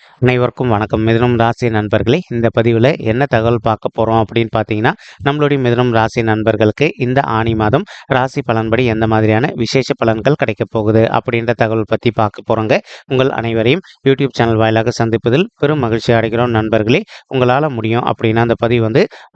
அனைவருக்கும் வணக்கம். மிதுனம் ராசி நண்பர்களே, இந்த பதிவில் என்ன தகவல் பார்க்க போகிறோம் அப்படின்னு பார்த்தீங்கன்னா, நம்மளுடைய மிதுனம் ராசி நண்பர்களுக்கு இந்த ஆனி மாதம் ராசி பலன்படி எந்த மாதிரியான விசேஷ பலன்கள் கிடைக்க போகுது அப்படின்ற தகவல் பற்றி பார்க்க போகிறோங்க. உங்கள் அனைவரையும் யூடியூப் சேனல் வாயிலாக சந்திப்பதில் பெரும் மகிழ்ச்சி அடைகிறோம் நண்பர்களே. உங்களால் முடியும் அப்படின்னா அந்த பதிவு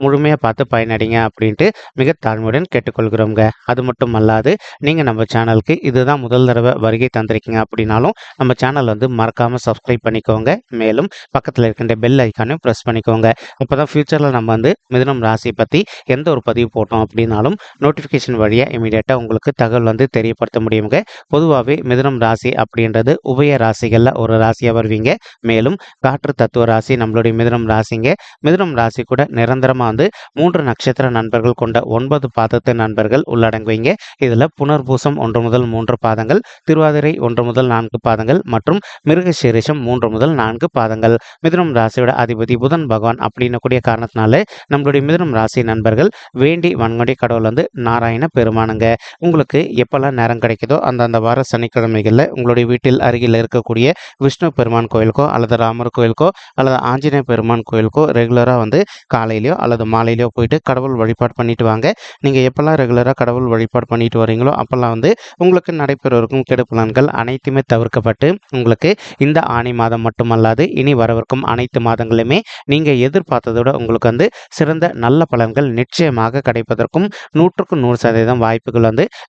முழுமையாக பார்த்து பயனடைங்க அப்படின்ட்டு மிக தாழ்மையுடன் கேட்டுக்கொள்கிறோங்க. அது மட்டும் அல்லாது நீங்கள் நம்ம சேனலுக்கு இதுதான் முதல் தடவை வருகை தந்திருக்கீங்க அப்படின்னாலும் நம்ம சேனல் மறக்காமல் சப்ஸ்கிரைப் பண்ணிக்கோங்க. மேலும் பக்கத்தில் இருக்கின்ற பெல் ஐக்கானையும் ப்ரெஸ் பண்ணிக்கோங்க. அப்போதான் ஃபியூச்சரில் நம்ம மிதுனம் ராசி பற்றி எந்த ஒரு பதிவு போட்டோம் அப்படின்னாலும் நோட்டிஃபிகேஷன் வழியாக இமீடியட்டாக உங்களுக்கு தகவல் தெரியப்படுத்த முடியுங்க. பொதுவாகவே மிதுனம் ராசி அப்படின்றது உபய ராசிகளில் ஒரு ராசியாக வருவீங்க. மேலும் காற்று தத்துவ ராசி நம்மளுடைய மிதுனம் ராசிங்க. மிதுனம் ராசி கூட நிரந்தரமாக 3 நட்சத்திர நண்பர்கள் கொண்ட 9 பாதத்து நண்பர்கள் உள்ளடங்குவீங்க. இதில் புனர்பூசம் 1 முதல் 3 பாதங்கள், திருவாதிரை 1 முதல் 4 பாதங்கள் மற்றும் மிருகசீரிஷம் 3 முதல் 4 பாதங்கள். மிதுனம் ராசியோட அதிபதி புதன் பகவான் அப்படின்னக்கூடிய காரணத்தினால நம்மளுடைய மிதுனம் ராசி நண்பர்கள் வேண்டி வன்கொடை கடவுள் நாராயண பெருமானுங்க. உங்களுக்கு எப்பெல்லாம் நேரம் கிடைக்குதோ அந்தந்த வார சனிக்கிழமைகளில் உங்களுடைய வீட்டில் அருகில் இருக்கக்கூடிய விஷ்ணு பெருமான் கோயிலுக்கோ அல்லது ராமர் கோயிலுக்கோ அல்லது ஆஞ்சநேய பெருமான் கோயிலுக்கோ ரெகுலராக காலையிலையோ அல்லது மாலையிலையோ போயிட்டு கடவுள் வழிபாடு பண்ணிட்டு வாங்க. நீங்கள் எப்பெல்லாம் ரெகுலராக கடவுள் வழிபாடு பண்ணிட்டு வரீங்களோ அப்பெல்லாம் உங்களுக்கு நடைபெறவிருக்கும் கெடு பலன்கள் அனைத்துமே தவிர்க்கப்பட்டு உங்களுக்கு இந்த ஆணி மாதம் மட்டுமல்லாது இனி வரவிருக்கும் அனைத்து மாதங்களுமே நீங்கள் எதிர்பார்த்ததோட உங்களுக்கு சிறந்த நல்ல பலன்கள் நிச்சயமாக கிடைப்பதற்கும் 100% வாய்ப்புகள்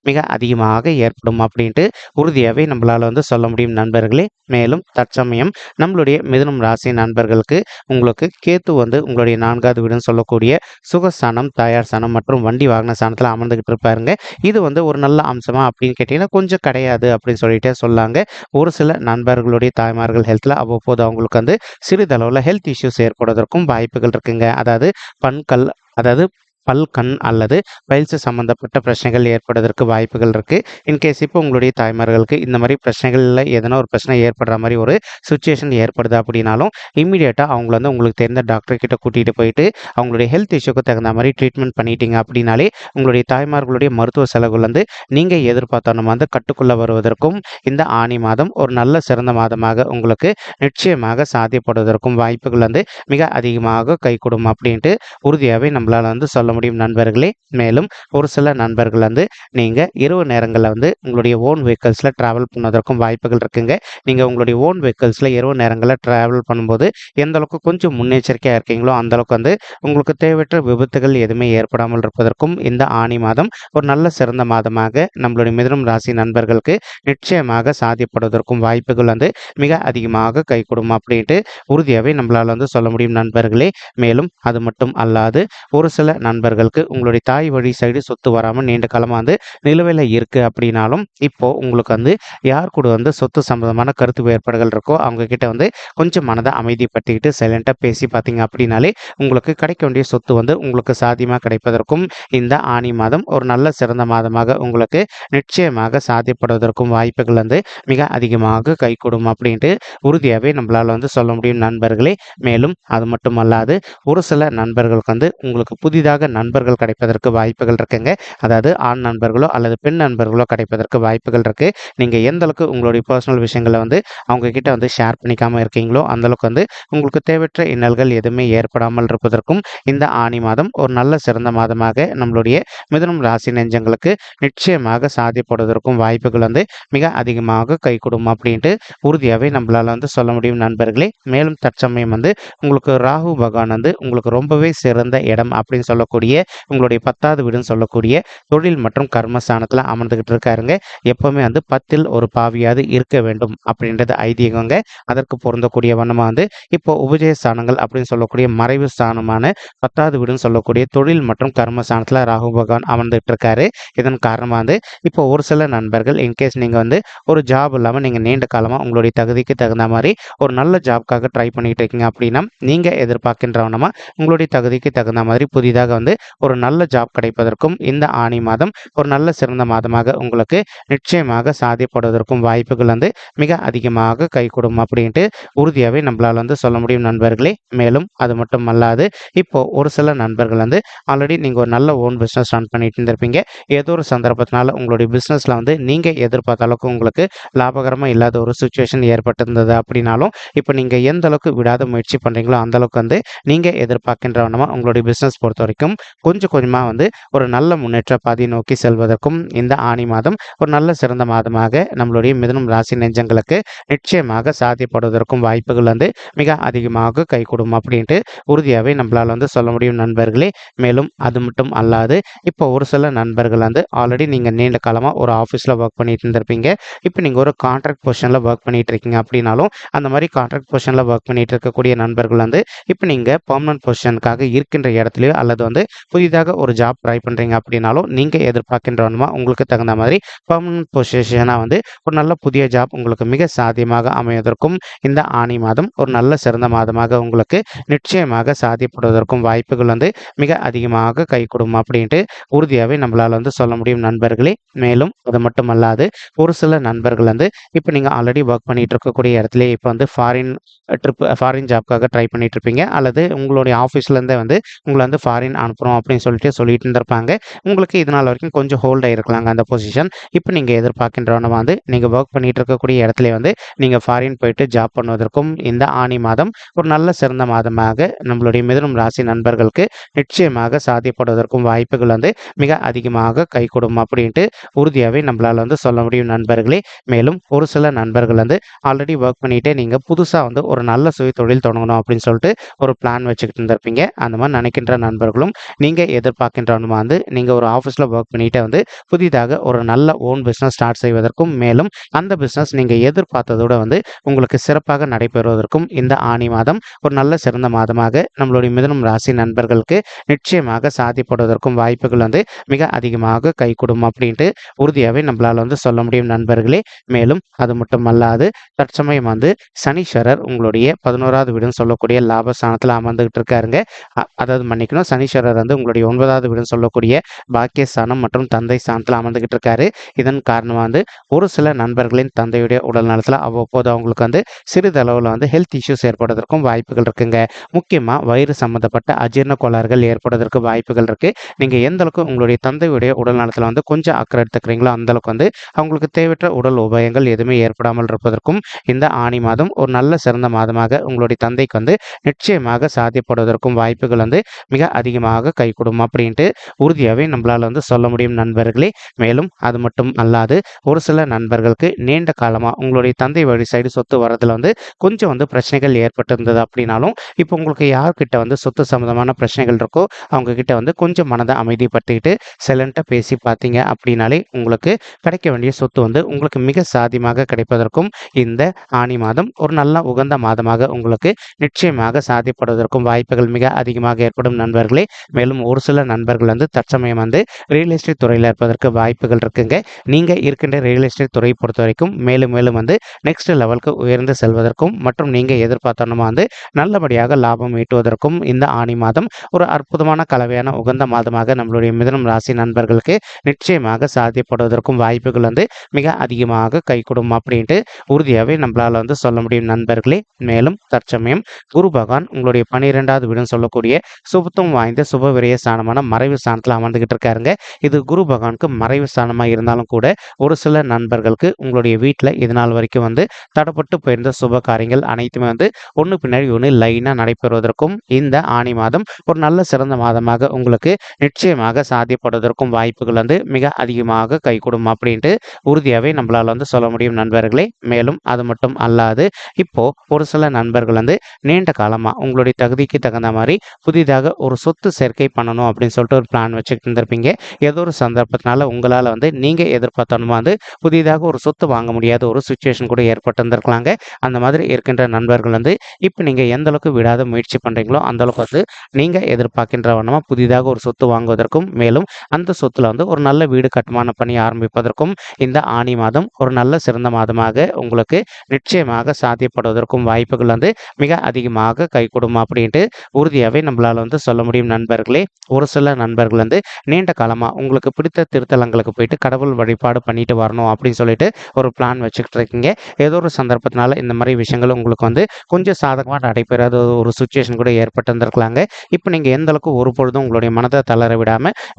மிக அதிகமாக ஏற்படும் அப்படின்ட்டு உறுதியாகவே நம்மளால் சொல்ல முடியும் நண்பர்களே. மேலும் தற்சமயம் நம்மளுடைய மிதுனம் ராசி நண்பர்களுக்கு உங்களுக்கு கேத்து உங்களுடைய 4வது வீடுன்னு சொல்லக்கூடிய சுகஸ்தானம், தாயார் ஸ்தானம் மற்றும் வண்டி வாகன ஸ்தானத்தில் அமர்ந்துகிட்டு இருப்பாருங்க. இது ஒரு நல்ல அம்சமா அப்படின்னு கேட்டீங்கன்னா கொஞ்சம் கிடையாது அப்படின்னு சொல்லிட்டே சொல்லாங்க. ஒரு சில நண்பர்களுடைய தாய்மார்கள் ஹெல்த்தில் அவ்வப்போது அவங்களுக்கு சிறிதளவில் ஹெல்த் இஷ்யூஸ் ஏற்படுவதற்கும் வாய்ப்புகள் இருக்குங்க. அதாவது பல், கண் அல்லது பைல்ஸ் சம்மந்தப்பட்ட பிரச்சனைகள் ஏற்படுவதற்கு வாய்ப்புகள் இருக்குது. இன்கேஸ் இப்போ உங்களுடைய தாய்மார்களுக்கு இந்த மாதிரி பிரச்சனைகளில் எதனா ஒரு பிரச்சனை ஏற்படுற மாதிரி ஒரு சுச்சுவேஷன் ஏற்படுது அப்படின்னாலும் இம்மீடியட்டாக அவங்கள உங்களுக்கு தெரிந்த டாக்டர் கிட்ட கூட்டிகிட்டு போயிட்டு அவங்களுடைய ஹெல்த் இஷ்யூக்கு தகுந்த மாதிரி ட்ரீட்மெண்ட் பண்ணிட்டீங்க அப்படின்னாலே உங்களுடைய தாய்மார்களுடைய மருத்துவ செலவுகள் நீங்கள் எதிர்பார்த்த நம்ம கட்டுக்குள்ளே வருவதற்கும் இந்த ஆணி மாதம் ஒரு நல்ல சிறந்த மாதமாக உங்களுக்கு நிச்சயமாக சாத்தியப்படுவதற்கும் வாய்ப்புகள் மிக அதிகமாக கைகூடும் அப்படின்ட்டு உறுதியாகவே நம்மளால் சொல்ல முடியும் நண்பர்களே. மேலும் ஒரு சில நண்பர்கள் நீங்கள் இரவு நேரங்களில் உங்களுடைய ஓன் வெஹிக்கல்ஸில் ட்ராவல் பண்ணுவதற்கும் வாய்ப்புகள் இருக்குங்க. நீங்கள் உங்களுடைய ஓன் வெஹிக்கல்ஸில் இரவு நேரங்களில் ட்ராவல் பண்ணும்போது எந்த அளவுக்கு கொஞ்சம் முன்னெச்சரிக்கையாக இருக்கீங்களோ அந்தளவுக்கு உங்களுக்கு தேவையற்ற விபத்துகள் எதுவுமே ஏற்படாமல் இருப்பதற்கும் இந்த ஆணி மாதம் ஒரு நல்ல சிறந்த மாதமாக நம்மளுடைய மிதுனம் ராசி நண்பர்களுக்கு நிச்சயமாக சாத்தியப்படுவதற்கும் வாய்ப்புகள் மிக அதிகமாக கைகூடும் அப்படின்ட்டு உறுதியாகவே நம்மளால் சொல்ல முடியும் நண்பர்களே. மேலும் அது மட்டும் அல்லாது ஒரு சில நண்பர்களுக்கு உங்களுடைய தாய் வழி சைடு சொத்து வராமல் நீண்ட காலமாக நிலுவையில் இருக்குது அப்படின்னாலும் இப்போது உங்களுக்கு யார் கூட சொத்து சம்பந்தமான கருத்து வேறுபாடுகள் இருக்கோ அவங்க கிட்ட கொஞ்சம் மனதை அமைதிப்படுத்திக்கிட்டு சைலண்டாக பேசி பார்த்தீங்க அப்படின்னாலே உங்களுக்கு கிடைக்க வேண்டிய சொத்து உங்களுக்கு சாத்தியமாக கிடைப்பதற்கும் இந்த ஆணி மாதம் ஒரு நல்ல சிறந்த மாதமாக உங்களுக்கு நிச்சயமாக சாத்தியப்படுவதற்கும் வாய்ப்புகள் மிக அதிகமாக கைகூடும் அப்படின்ட்டு உறுதியாகவே நம்மளால் சொல்ல முடியும் நண்பர்களே. மேலும் அது மட்டும் அல்லாது ஒரு சில நண்பர்களுக்கு உங்களுக்கு புதிதாக நண்பர்கள் கிடைப்பதற்கு வாய்ப்புகள் இருக்குங்க. அதாவது ஆண் நண்பர்களோ அல்லது பெண் நண்பர்களோ கிடைப்பதற்கு வாய்ப்புகள் இருக்கு. நீங்க எந்த அளவுக்கு உங்களுடைய பர்சனல் விஷயங்களை அவங்க கிட்ட ஷேர் பண்ணிக்காம இருக்கீங்களோ அந்த அளவுக்கு உங்களுக்கு தேவையற்ற இன்னல்கள் எதுவுமே ஏற்படாமல் இருப்பதற்கும் இந்த ஆணி மாதம் ஒரு நல்ல சிறந்த மாதமாக நம்மளுடைய மிதுனம் ராசி நெஞ்சங்களுக்கு நிச்சயமாக சாத்தியப்படுவதற்கும் வாய்ப்புகள் மிக அதிகமாக கைகூடும் அப்படின்ட்டு உறுதியாகவே நம்மளால சொல்ல முடியும் நண்பர்களே. மேலும் தற்சமயம் உங்களுக்கு ராகு பகவான் உங்களுக்கு ரொம்பவே சிறந்த இடம் அப்படின்னு சொல்லக்கூடிய உங்களுடைய 10வது வீடுன்னு சொல்லக்கூடிய தொழில் மற்றும் கர்மஸ்தானத்தில் அமர்ந்துகிட்டு இருக்காருங்க. எப்பவுமே 10ல் ஒரு பாவியாவது இருக்க வேண்டும் அப்படின்றது ஐதீகங்க. அதற்கு பொருந்தக்கூடிய வண்ணமா இப்போ உபஜய ஸ்தானங்கள் அப்படின்னு சொல்லக்கூடிய மறைவு ஸ்தானமான 10வது வீடுன்னு சொல்லக்கூடிய தொழில் மற்றும் கர்மஸ்தானத்தில் ராகு பகவான் அமர்ந்துகிட்டு இருக்காரு. இதன் காரணமாக இப்போ ஒரு சில நண்பர்கள் இன்கேஸ் நீங்க ஒரு ஜாப் இல்லாமல் நீங்க நீண்ட காலமா உங்களுடைய தகுதிக்கு தகுந்த மாதிரி ஒரு நல்ல ஜாப்காக ட்ரை பண்ணிட்டு இருக்கீங்க அப்படின்னா நீங்க எதிர்பார்க்கின்றவனமா உங்களுடைய தகுதிக்கு தகுந்த மாதிரி புதிதாக வந்து ஒரு நல்ல ஜாப் கிடைப்பதற்கும் இந்த ஆணி மாதம் ஒரு நல்ல சிறந்த மாதமாக உங்களுக்கு நிச்சயமாக சாத்தியப்படுவதற்கும் வாய்ப்புகள் வந்து மிக அதிகமாக கைகூடும் அப்படின்ட்டு உறுதியாகவே நம்மளால் வந்து சொல்ல முடியும் நண்பர்களே. மேலும் அது மட்டும் அல்லாது இப்போ ஒரு சில நண்பர்கள் வந்து ஆல்ரெடி நீங்கள் ஒரு நல்ல ஓன் பிஸ்னஸ் ரன் பண்ணிட்டு இருந்திருப்பீங்க. ஏதோ ஒரு சந்தர்ப்பத்தினால உங்களுடைய பிஸ்னஸில் வந்து நீங்கள் எதிர்பார்த்த அளவுக்கு உங்களுக்கு லாபகரமாக இல்லாத ஒரு சுச்சுவேஷன் ஏற்பட்டிருந்தது அப்படின்னாலும் இப்போ நீங்கள் எந்த அளவுக்கு விடாத முயற்சி பண்ணுறீங்களோ அந்த அளவுக்கு வந்து நீங்கள் எதிர்பார்க்கின்றவனமா உங்களுடைய பிஸ்னஸ் பொறுத்த வரைக்கும் கொஞ்சம் கொஞ்சமாக வந்து ஒரு நல்ல முன்னேற்ற பாதையை நோக்கி செல்வதற்கும் இந்த ஆணி மாதம் ஒரு நல்ல சிறந்த மாதமாக நம்மளுடைய மிதுனம் ராசி நெஞ்சங்களுக்கு நிச்சயமாக சாத்தியப்படுவதற்கும் வாய்ப்புகள் வந்து மிக அதிகமாக கைகூடும் அப்படின்ட்டு உறுதியாகவே நம்மளால் வந்து சொல்ல முடியும் நண்பர்களே. மேலும் அது மட்டும் அல்லாது இப்போ ஒரு சில நண்பர்கள் வந்து ஆல்ரெடி நீங்கள் நீண்ட காலமாக ஒரு ஆஃபீஸில் ஒர்க் பண்ணிட்டு இருந்திருப்பீங்க. இப்போ நீங்கள் ஒரு கான்ட்ராக்ட் பொசிஷனில் ஒர்க் பண்ணிட்டு இருக்கீங்க அப்படின்னாலும் அந்த மாதிரி கான்ட்ராக்ட் பொசிஷனில் ஒர்க் பண்ணிட்டு இருக்கக்கூடிய நண்பர்கள் வந்து இப்போ நீங்கள் பெர்மனன்ட் பொசிஷனுக்காக இருக்கின்ற இடத்துலையோ அல்லது வந்து புதிதாக ஒரு ஜாப் ட்ரை பண்ணுறீங்க அப்படின்னாலும் நீங்கள் எதிர்பார்க்கின்றவனுமா உங்களுக்கு தகுந்த மாதிரி பெர்மனன்ட் பொசிஷனாக வந்து ஒரு நல்ல புதிய ஜாப் உங்களுக்கு மிக சாத்தியமாக அமைவதற்கும் இந்த ஆணி மாதம் ஒரு நல்ல சிறந்த மாதமாக உங்களுக்கு நிச்சயமாக சாத்தியப்படுவதற்கும் வாய்ப்புகள் வந்து மிக அதிகமாக கைகூடும் அப்படின்ட்டு உறுதியாகவே நம்மளால் வந்து சொல்ல முடியும் நண்பர்களே. மேலும் அது மட்டும் அல்லாது ஒரு சில நண்பர்கள் வந்து இப்போ நீங்கள் ஆல்ரெடி ஒர்க் பண்ணிட்டு இருக்கக்கூடிய இடத்துல இப்போ வந்து ஃபாரின் ஜாப்க்காக ட்ரை பண்ணிட்டு இருப்பீங்க அல்லது உங்களுடைய ஆஃபீஸ்லேருந்தே வந்து உங்களை வந்து ஃபாரின் அனுப்புகிறோம் அப்படின்னு சொல்லிட்டு இருந்திருப்பாங்க. உங்களுக்கு இது நாள் வரைக்கும் கொஞ்சம் ஹோல்ட் ஆகிருக்கலாங்க அந்த பொசிஷன். இப்போ நீங்கள் எதிர்பார்க்கின்றவன வந்து நீங்கள் ஒர்க் பண்ணிட்டு இருக்கக்கூடிய இடத்துல வந்து நீங்கள் ஃபாரின் போயிட்டு ஜாப் பண்ணுவதற்கும் இந்த ஆணி மாதம் ஒரு நல்ல சிறந்த மாதமாக நம்மளுடைய மிதுனம் ராசி நண்பர்களுக்கு நிச்சயமாக சாத்தியப்படுவதற்கும் வாய்ப்புகள் வந்து மிக அதிகமாக கைகூடும் அப்படின்ட்டு உறுதியாகவே நம்மளால் வந்து சொல்ல முடியும் நண்பர்களே. மேலும் ஒரு சில நண்பர்கள் வந்து ஆல்ரெடி ஒர்க் பண்ணிகிட்டே நீங்கள் புதுசாக வந்து ஒரு நல்ல சுய தொழில் தொடங்கணும் அப்படின்னு சொல்லிட்டு ஒரு பிளான் வச்சுக்கிட்டு இருந்திருப்பீங்க. அந்த மாதிரி நினைக்கின்ற நண்பர்களும் நீங்கள் எதிர்பார்க்கின்றவனுமா வந்து நீங்கள் ஒரு ஆஃபீஸில் ஒர்க் பண்ணிகிட்டே வந்து புதிதாக ஒரு நல்ல ஓன் பிஸ்னஸ் ஸ்டார்ட் செய்வதற்கும் மேலும் அந்த பிஸ்னஸ் நீங்கள் எதிர்பார்த்ததோட வந்து உங்களுக்கு சிறப்பாக நடைபெறுவதற்கும் இந்த ஆணி மாதம் ஒரு நல்ல சிறந்த மாதமாக நம்மளுடைய மிதுனம் ராசி நண்பர்களுக்கு நிச்சயமாக சாத்தியப்படுவதற்கும் வாய்ப்புகள் வந்து மிக அதிகமாக கைகூடும் அப்படின்ட்டு உறுதியாகவே நம்மளால் வந்து சொல்ல முடியும் நண்பர்களே. மேலும் அது மட்டும் அல்லாது தற்சமயம் வந்து சனீஸ்வரர் உங்களுடைய 11வது வீடுன்னு சொல்லக்கூடிய லாபஸ்தானத்தில் அமர்ந்துகிட்டு இருக்காருங்க. அதாவது மன்னிக்கணும், சனீஸ்வரர் வந்து உங்களுடைய 9வது வீடுன்னு சொல்லக்கூடிய பாக்கியஸ்தானம் மற்றும் தந்தை ஸ்தானத்தில் அமர்ந்துகிட்டு இருக்காரு. இதன் காரணமாக வந்து ஒரு சில நண்பர்களின் தந்தையுடைய உடல் நலத்தில் அவ்வப்போது அவங்களுக்கு வந்து சிறிதளவில் வந்து ஹெல்த் இஷ்யூஸ் ஏற்படுவதற்கும் வாய்ப்புகள் இருக்குங்க. முக்கியமாக வயிறு சம்மந்தப்பட்ட அஜீரண கோளாறுகள் ஏற்படுவதற்கு வாய்ப்புகள் இருக்கு. நீங்கள் எந்த அளவுக்கு உங்களுடைய தந்தையுடைய உடல் நலத்தில் வந்து கொஞ்சம் அக்கறை எடுத்துக்கிறீங்களோ அந்த அளவுக்கு வந்து அவங்களுக்கு தேவையற்ற உடல் உபாயங்கள் எதுவுமே ஏற்படாமல் இருப்பதற்கும் இந்த ஆணி மாதம் ஒரு நல்ல சிறந்த மாதமாக உங்களுடைய தந்தைக்கு வந்து நிச்சயமாக சாத்தியப்படுவதற்கும் வாய்ப்புகள் வந்து மிக அதிகமாக கைகூடும் அப்படின்ட்டு உறுதியாகவே நம்மளால் வந்து சொல்ல முடியும் நண்பர்களே. மேலும் அது மட்டும் அல்லாது ஒரு சில நண்பர்களுக்கு நீண்ட காலமாக உங்களுடைய தந்தை வழி சைடு சொத்து வரதுல வந்து கொஞ்சம் வந்து பிரச்சனைகள் ஏற்பட்டிருந்தது அப்படின்னாலும் இப்போ உங்களுக்கு யார்கிட்ட வந்து சொத்து சம்மந்தமான பிரச்சனைகள் இருக்கோ அவங்க கிட்ட வந்து கொஞ்சம் மனதை அமைதிப்படுத்திக்கிட்டு சைலண்டாக பேசி பார்த்தீங்க அப்படின்னாலே உங்களுக்கு கிடைக்க வேண்டிய சொத்து வந்து உங்களுக்கு மிக சாத்தியமாக கிடைப்பதற்கும் இந்த ஆணி மாதம் ஒரு நல்ல உகந்த மாதமாக உங்களுக்கு நிச்சயமாக சாத்தியப்படுவதற்கும் வாய்ப்புகள் மிக அதிகமாக ஏற்படும் நண்பர்களே. மேலும் ஒரு சில நண்பர்கள் வந்து தற்சமயம் வந்து ரியல் எஸ்டேட் துறையில் இருப்பதற்கு வாய்ப்புகள் இருக்குங்க. நீங்கள் இருக்கின்ற ரியல் எஸ்டேட் துறையை பொறுத்த வரைக்கும் மேலும் மேலும் வந்து நெக்ஸ்ட் லெவலுக்கு உயர்ந்து செல்வதற்கும் மற்றும் நீங்கள் எதிர்பார்த்தோன்னா வந்து நல்லபடியாக லாபம் ஈட்டுவதற்கும் இந்த ஆணி மாதம் ஒரு அற்புதமான கலவையான உகந்த மாதமாக நம்மளுடைய மிதுனம் ராசி நண்பர்களுக்கு நிச்சயமாக சாத்தியப்படுவதற்கும் வாய்ப்புகள் வந்து மிக அதிகமாக கைகூடும் அப்படின்ட்டு உறுதியாகவே நம்மளால் வந்து சொல்ல முடியும் நண்பர்களே. மேலும் தற்சமயம் குரு பகவான் உங்களுடைய 12வது வீடுன்னு சொல்லக்கூடிய சுபத்துவம் வாய்ந்த சுப விரய ஸ்தானமான மறைவு ஸ்தானத்தில் அமர்ந்துகிட்டு இருக்காருங்க. இது குரு பகவானுக்கு மறைவு ஸ்தானமாக இருந்தாலும் கூட ஒரு சில நண்பர்களுக்கு உங்களுடைய வீட்டில் இது நாள் வரைக்கும் வந்து தடப்பட்டு போயிருந்த சுப காரியங்கள் அனைத்துமே வந்து ஒன்று பின்னாடி ஒன்று லைனாக நடைபெறுவதற்கும் இந்த ஆணி மாதம் ஒரு நல்ல சிறந்த மாதமாக உங்களுக்கு நிச்சயமாக சாத்தியப்படுவதற்கும் வாய்ப்புகள் வந்து மிக அதிகமாக கைகூடும் அப்படின்ட்டு உறுதியாகவே நம்மளால் வந்து சொல்ல முடியும் நண்பர்களே. மேலும் அது மட்டும் அல்லாது இப்போ ஒரு சில நண்பர்கள் வந்து நீண்ட காலமாக உங்களுடைய தகுதிக்கு தகுந்த மாதிரி புதிதாக ஒரு சொத்து சேர்க்கை பண்ணணும் அப்படின்னு சொல்லிட்டு ஒரு பிளான் வச்சுக்கிட்டு இருந்திருப்பீங்க. ஏதோ ஒரு சந்தர்ப்பத்தினால உங்களால் வந்து நீங்கள் எதிர்பார்த்தனுமா வந்து புதிதாக ஒரு சொத்து வாங்க முடியாத ஒரு சுச்சுவேஷன் கூட ஏற்பட்டிருந்திருக்கலாங்க. அந்த மாதிரி இருக்கின்ற நண்பர்கள் வந்து இப்போ நீங்கள் எந்த அளவுக்கு விடாத முயற்சி பண்ணுறீங்களோ அந்த அளவுக்கு வந்து நீங்கள் எதிர்பார்க்கின்ற வண்ணமாக புதிதாக ஒரு சொத்து வாங்குவதற்கும் மேலும் அந்த சொத்துல வந்து ஒரு நல்ல வீடு கட்டுமான பணி ஆரம்பிப்பதற்கும் இந்த ஆனி மாதம் ஒரு நல்ல சிறந்த மாதமாக உங்களுக்கு நிச்சயமாக சாத்தியப்படுவதற்கும் வாய்ப்புகள் வந்து மிக அதிகமாக கைகூடும் அப்படின்ட்டு உறுதியாகவே நம்மளால் வந்து சொல்ல முடியும் நண்பர்களே. ஒரு சில நண்பர்கள் வந்து நீண்ட காலமாக உங்களுக்கு பிடித்த திருத்தலங்களுக்கு போயிட்டு கடவுள் வழிபாடு பண்ணிட்டு வரணும் அப்படின்னு சொல்லிட்டு ஒரு பிளான் வச்சுக்கிட்டு இருக்கீங்க. ஏதோ ஒரு சந்தர்ப்பத்தினால இந்த மாதிரி விஷயங்கள் உங்களுக்கு வந்து கொஞ்சம் சாதகமாக நடைபெறாத ஒரு சுச்சுவேஷன் கூட ஏற்பட்டிருந்திருக்கலாங்க. இப்போ நீங்கள் எந்த அளவுக்கு ஒரு பொழுதும் உங்களுடைய மனதை தளர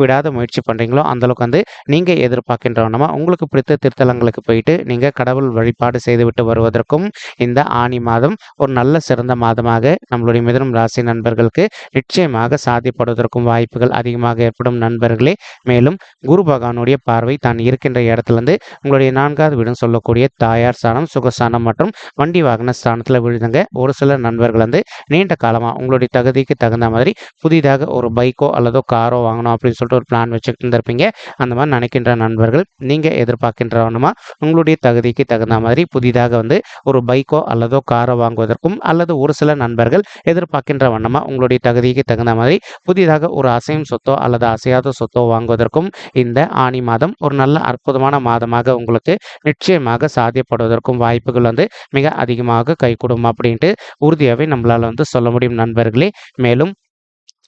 விடாத முயற்சி பண்ணுறீங்களோ அந்த அளவுக்கு வந்து நீங்கள் எதிர்பார்க்கின்றவனமா உங்களுக்கு பிடித்த திருத்தலங்களுக்கு போயிட்டு நீங்கள் கடவுள் வழிபாடு செய்துவிட்டு வருவதற்கும் இந்த ஆனி மாதம் ஒரு நல்ல சிறந்த மாதமாக நம்மளுடைய மிதுனம் ராசி நண்பர்களுக்கு நிச்சயமாக சாத்தியப்படுவதற்கும் வாய்ப்புகள் அதிகமாக ஏற்படும் நண்பர்களே. மேலும் குரு பகவானுடைய பார்வை தான் இருக்கின்ற இடத்துலேருந்து உங்களுடைய 4வது வீடுன்னு சொல்லக்கூடிய தாயார் ஸ்தானம், சுகஸ்தானம் மற்றும் வண்டி வாகன ஸ்தானத்தில் விழுதுங்க. ஒரு சில நண்பர்கள் வந்து நீண்ட காலமாக உங்களுடைய தகுதிக்கு தகுந்த மாதிரி புதிதாக ஒரு பைக்கோ அல்லதோ காரோ வாங்கணும் அப்படின்னு சொல்லிட்டு ஒரு பிளான் வச்சுக்கிட்டு இருந்திருப்பீங்க. அந்த மாதிரி நினைக்கின்ற நண்பர்கள் நீங்கள் எதிர்பார்க்கின்றவனுமா உங்களுடைய தகுதிக்கு தகுந்த மாதிரி புதிதாக வந்து ஒரு பைக்கோ அல்லதோ காரோ வாங்குவதற்கும் அல்லது ஒரு சில நண்பர்கள் எதிர்பார்க்கின்ற வண்ணமாக உங்களுடைய தகுதிக்கு தகுந்த மாதிரி புதிதாக ஒரு அசையும் சொத்தோ அல்லது அசையாத சொத்தோ வாங்குவதற்கும் இந்த ஆனி மாதம் ஒரு நல்ல அற்புதமான மாதமாக உங்களுக்கு நிச்சயமாக சாத்தியப்படுவதற்கும் வாய்ப்புகள் வந்து மிக அதிகமாக கைகூடும் அப்படின்ட்டு உறுதியாகவே நம்மளால் வந்து சொல்ல முடியும் நண்பர்களே. மேலும்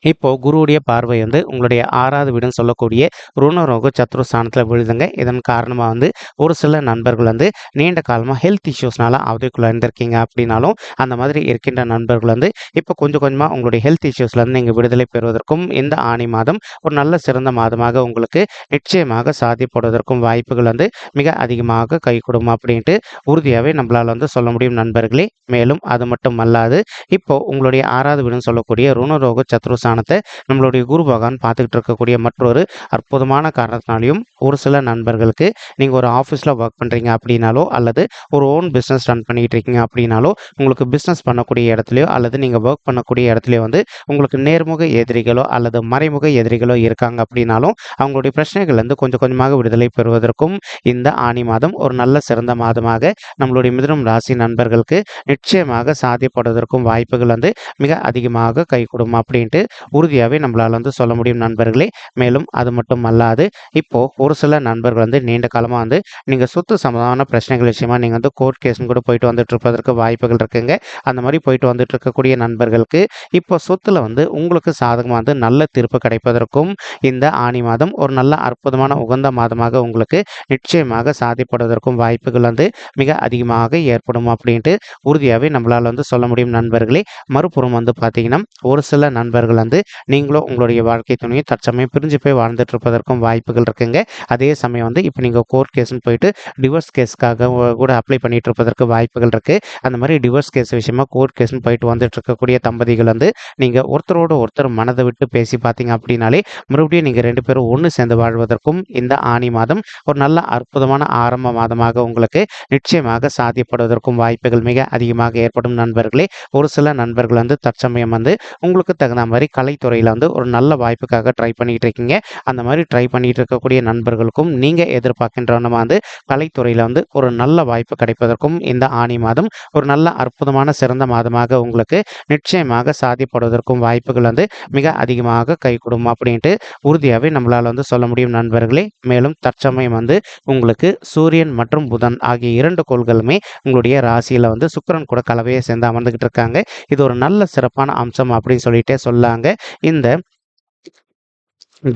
இப்போ குருவுடைய பார்வை வந்து உங்களுடைய 6வது வீடுன்னு சொல்லக்கூடிய ருணரோக சத்ருஸ்தானத்தில் விழுதுங்க. இதன் காரணமாக வந்து ஒரு சில நண்பர்கள் வந்து நீண்ட காலமாக ஹெல்த் இஷ்யூஸ்னால அவதிக்குள்ள இருந்திருக்கீங்க அப்படின்னாலும் அந்த மாதிரி இருக்கின்ற நண்பர்கள் வந்து இப்போ கொஞ்சம் கொஞ்சமாக உங்களுடைய ஹெல்த் இஷ்யூஸ்லேருந்து நீங்கள் விடுதலை பெறுவதற்கும் இந்த ஆனி மாதம் ஒரு நல்ல சிறந்த மாதமாக உங்களுக்கு நிச்சயமாக சாத்தியப்படுவதற்கும் வாய்ப்புகள் வந்து மிக அதிகமாக கைகூடும் அப்படின்ட்டு உறுதியாகவே நம்மளால் வந்து சொல்ல முடியும் நண்பர்களே. மேலும் அது மட்டும் அல்லாது இப்போ உங்களுடைய 6வது வீடுன்னு சொல்லக்கூடிய ருணரோக சத்ருஸ்தானத்தை நம்மளுடைய குரு பகவான் பார்த்துக்கிட்டு இருக்கக்கூடிய மற்றொரு அற்புதமான காரணத்தினாலையும் ஒரு சில நண்பர்களுக்கு நீங்கள் ஒரு ஆஃபீஸில் ஒர்க் பண்ணுறீங்க அப்படின்னாலோ அல்லது ஒரு ஓன் பிஸ்னஸ் ரன் பண்ணிகிட்டு இருக்கீங்க அப்படின்னாலோ உங்களுக்கு பிஸ்னஸ் பண்ணக்கூடிய இடத்துலையோ அல்லது நீங்கள் ஒர்க் பண்ணக்கூடிய இடத்துலையோ வந்து உங்களுக்கு நேர்முக எதிரிகளோ அல்லது மறைமுக எதிரிகளோ இருக்காங்க அப்படின்னாலும் அவங்களுடைய பிரச்சனைகள்லேருந்து கொஞ்சம் கொஞ்சமாக விடுதலை பெறுவதற்கும் இந்த ஆனி மாதம் ஒரு நல்ல சிறந்த மாதமாக நம்மளுடைய மிதுனம் ராசி நண்பர்களுக்கு நிச்சயமாக சாத்தியப்படுவதற்கும் வாய்ப்புகள் வந்து மிக அதிகமாக கைகூடும் அப்படின்ட்டு உறுதியாகவே நம்மளால் வந்து சொல்ல முடியும் நண்பர்களே. மேலும் அது மட்டும் அல்லாது இப்போ ஒரு சில நண்பர்கள் வந்து நீண்ட காலமாக வந்து நீங்கள் சொத்து சம்பந்தமான பிரச்சனைகள் விஷயமா நீங்கள் வந்து கோர்ட் கேஸும் கூட போயிட்டு வந்துட்டு இருப்பதற்கு வாய்ப்புகள் இருக்குங்க. அந்த மாதிரி போயிட்டு வந்துட்டு இருக்கக்கூடிய நண்பர்களுக்கு இப்போ சொத்துல வந்து உங்களுக்கு சாதகமாக வந்து நல்ல தீர்ப்பு கிடைப்பதற்கும் இந்த ஆனி மாதம் ஒரு நல்ல அற்புதமான உகந்த மாதமாக உங்களுக்கு நிச்சயமாக சாத்தியப்படுவதற்கும் வாய்ப்புகள் வந்து மிக அதிகமாக ஏற்படும் அப்படின்ட்டு உறுதியாகவே நம்மளால் வந்து சொல்ல முடியும் நண்பர்களே. மறுபுறம் வந்து பார்த்தீங்கன்னா ஒரு சில நண்பர்கள் வந்து நீங்களும் உங்களுடைய வாழ்க்கை துணையை தற்சமயம் பிரிஞ்சு போய் வாழ்ந்துட்டு இருப்பதற்கும் வாய்ப்புகள் இருக்குங்க. அதே சமயம் வந்து இப்போ நீங்கள் கோர்ட் கேஸ்ன்னு போயிட்டு டிவோர்ஸ் கேஸ்க்காக கூட அப்ளை பண்ணிட்டு இருப்பதற்கு வாய்ப்புகள் இருக்குது. அந்த மாதிரி டிவோர்ஸ் கேஸ் விஷயமா கோர்ட் கேஸ்ன்னு போயிட்டு வந்துட்டு இருக்கக்கூடிய தம்பதிகள் வந்து நீங்கள் ஒருத்தரோட ஒருத்தர் மனதை விட்டு பேசி பார்த்தீங்க அப்படின்னாலே மறுபடியும் நீங்கள் 2 பேரும் ஒன்று சேர்ந்து வாழ்வதற்கும் இந்த ஆனி மாதம் ஒரு நல்ல அற்புதமான ஆரம்ப மாதமாக உங்களுக்கு நிச்சயமாக சாத்தியப்படுவதற்கும் வாய்ப்புகள் மிக அதிகமாக ஏற்படும் நண்பர்களே. ஒரு சில நண்பர்கள் வந்து தற்சமயம் வந்து உங்களுக்கு தகுந்த மாதிரி கலைத்துறையில் வந்து ஒரு நல்ல வாய்ப்புக்காக ட்ரை பண்ணிட்டு இருக்கீங்க. அந்த மாதிரி ட்ரை பண்ணிட்டு இருக்கக்கூடிய நண்பர்களுக்கும் நீங்கள் எதிர்பார்க்கின்றவனமா வந்து கலைத்துறையில் வந்து ஒரு நல்ல வாய்ப்பு கிடைப்பதற்கும் இந்த ஆனி மாதம் ஒரு நல்ல அற்புதமான சிறந்த மாதமாக உங்களுக்கு நிச்சயமாக சாத்தியப்படுவதற்கும் வாய்ப்புகள் வந்து மிக அதிகமாக கைகூடும் அப்படின்ட்டு உறுதியாகவே நம்மளால் வந்து சொல்ல முடியும் நண்பர்களே. மேலும் தற்சமயம் வந்து உங்களுக்கு சூரியன் மற்றும் புதன் ஆகிய 2 கோள்களுமே உங்களுடைய ராசியில் வந்து சுக்கிரன் கூட கலவையை சேர்ந்து அமர்ந்துகிட்டு இருக்காங்க. இது ஒரு நல்ல சிறப்பான அம்சம் அப்படின்னு சொல்லிட்டே சொல்லாங்க. இந்த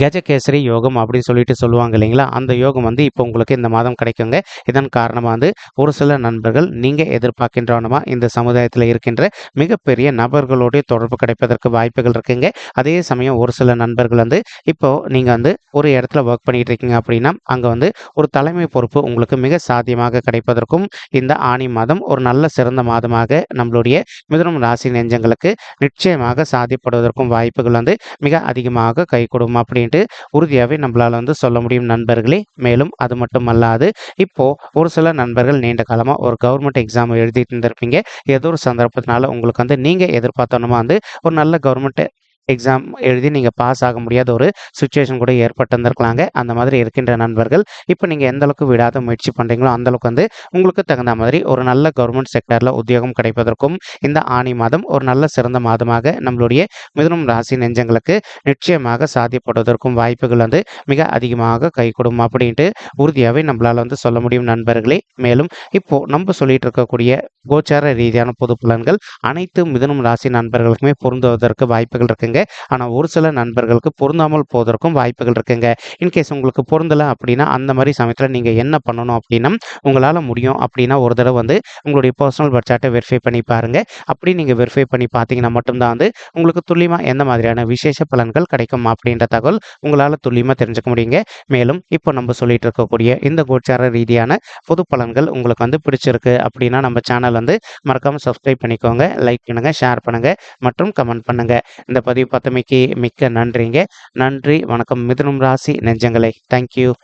கஜகேசரி யோகம் அப்படின்னு சொல்லிட்டு சொல்லுவாங்க இல்லைங்களா, அந்த யோகம் வந்து இப்போ உங்களுக்கு இந்த மாதம் கிடைக்குங்க. இதன் காரணமாக வந்து ஒரு சில நண்பர்கள் நீங்கள் எதிர்பார்க்கின்றவனமா இந்த சமுதாயத்தில் இருக்கின்ற மிகப்பெரிய நபர்களுடைய தொடர்பு கிடைப்பதற்கு வாய்ப்புகள் இருக்குங்க. அதே சமயம் ஒரு சில நண்பர்கள் வந்து இப்போ நீங்கள் வந்து ஒரு இடத்துல ஒர்க் பண்ணிட்டு இருக்கீங்க அப்படின்னா அங்கே வந்து ஒரு தலைமை பொறுப்பு உங்களுக்கு மிக சாத்தியமாக கிடைப்பதற்கும் இந்த ஆனி மாதம் ஒரு நல்ல சிறந்த மாதமாக நம்மளுடைய மிதுனம் ராசி நெஞ்சங்களுக்கு நிச்சயமாக சாத்தியப்படுவதற்கும் வாய்ப்புகள் வந்து மிக அதிகமாக கைகூடும் அப்படின்ட்டு உறுதியாகவே நம்மளால் வந்து சொல்ல முடியும் நண்பர்களே. மேலும் அது மட்டும் அல்லாது இப்போ ஒரு சில நண்பர்கள் நீண்ட காலமாக ஒரு கவர்மெண்ட் எக்ஸாம் எழுதிட்டு இருந்திருப்பீங்க. ஏதோ ஒரு சந்தர்ப்பத்தினால உங்களுக்கு வந்து நீங்கள் எதிர்பார்த்தோன்னா வந்து ஒரு நல்ல கவர்மெண்ட் எக்ஸாம் எழுதி நீங்கள் பாஸ் ஆக முடியாத ஒரு சுச்சுவேஷன் கூட ஏற்பட்டிருந்திருக்கலாங்க. அந்த மாதிரி இருக்கின்ற நண்பர்கள் இப்போ நீங்கள் எந்த அளவுக்கு விடாத முயற்சி பண்ணுறீங்களோ அந்த அளவுக்கு வந்து உங்களுக்கு தகுந்த மாதிரி ஒரு நல்ல கவர்மெண்ட் செக்டரில் உத்தியோகம் கிடைப்பதற்கும் இந்த ஆனி மாதம் ஒரு நல்ல சிறந்த மாதமாக நம்மளுடைய மிதுனம் ராசி நெஞ்சங்களுக்கு நிச்சயமாக சாத்தியப்படுவதற்கும் வாய்ப்புகள் வந்து மிக அதிகமாக கைகூடும் அப்படின்ட்டு உறுதியாகவே நம்மளால் வந்து சொல்ல முடியும் நண்பர்களே. மேலும் இப்போ நம்ம சொல்லிட்டு இருக்கக்கூடிய கோச்சார ரீதியான பொது பலன்கள் அனைத்து மிதுனம் ராசி நண்பர்களுக்குமே பொருந்துவதற்கு வாய்ப்புகள் இருக்குங்க. ஆனால் ஒரு சில நண்பர்களுக்கு பொருந்தாமல் போவதற்கும் வாய்ப்புகள் இருக்குங்க. இன்கேஸ் உங்களுக்கு பொருந்தலை அப்படின்னா அந்த மாதிரி சமயத்தில் நீங்கள் என்ன பண்ணணும் அப்படின்னா, உங்களால் முடியும் அப்படின்னா ஒரு தடவை வந்து உங்களுடைய பர்சனல் பட்ஜெட்டை வெரிஃபை பண்ணி பாருங்கள். அப்படி நீங்கள் வெரிஃபை பண்ணி பார்த்தீங்கன்னா மட்டும்தான் வந்து உங்களுக்கு துல்லியமாக எந்த மாதிரியான விசேஷ பலன்கள் கிடைக்கும் அப்படின்ற தகவல் உங்களால் துல்லியமாக தெரிஞ்சுக்க முடியுங்க. மேலும் இப்போ நம்ம சொல்லிட்டு இருக்கக்கூடிய இந்த கோச்சார ரீதியான பொது பலன்கள் உங்களுக்கு வந்து பிடிச்சிருக்கு அப்படின்னா நம்ம சேனல் வந்து மறக்காமல் சப்ஸ்கிரைப் பண்ணிக்கோங்க, லைக் பண்ணுங்கள், ஷேர் பண்ணுங்கள் மற்றும் கமெண்ட் பண்ணுங்கள். இந்த பதிவு பார்த்தமைக்கு மிக்க நன்றிங்க. நன்றி, வணக்கம் மிதுனம் ராசி நெஞ்சங்களே. தேங்க்யூ.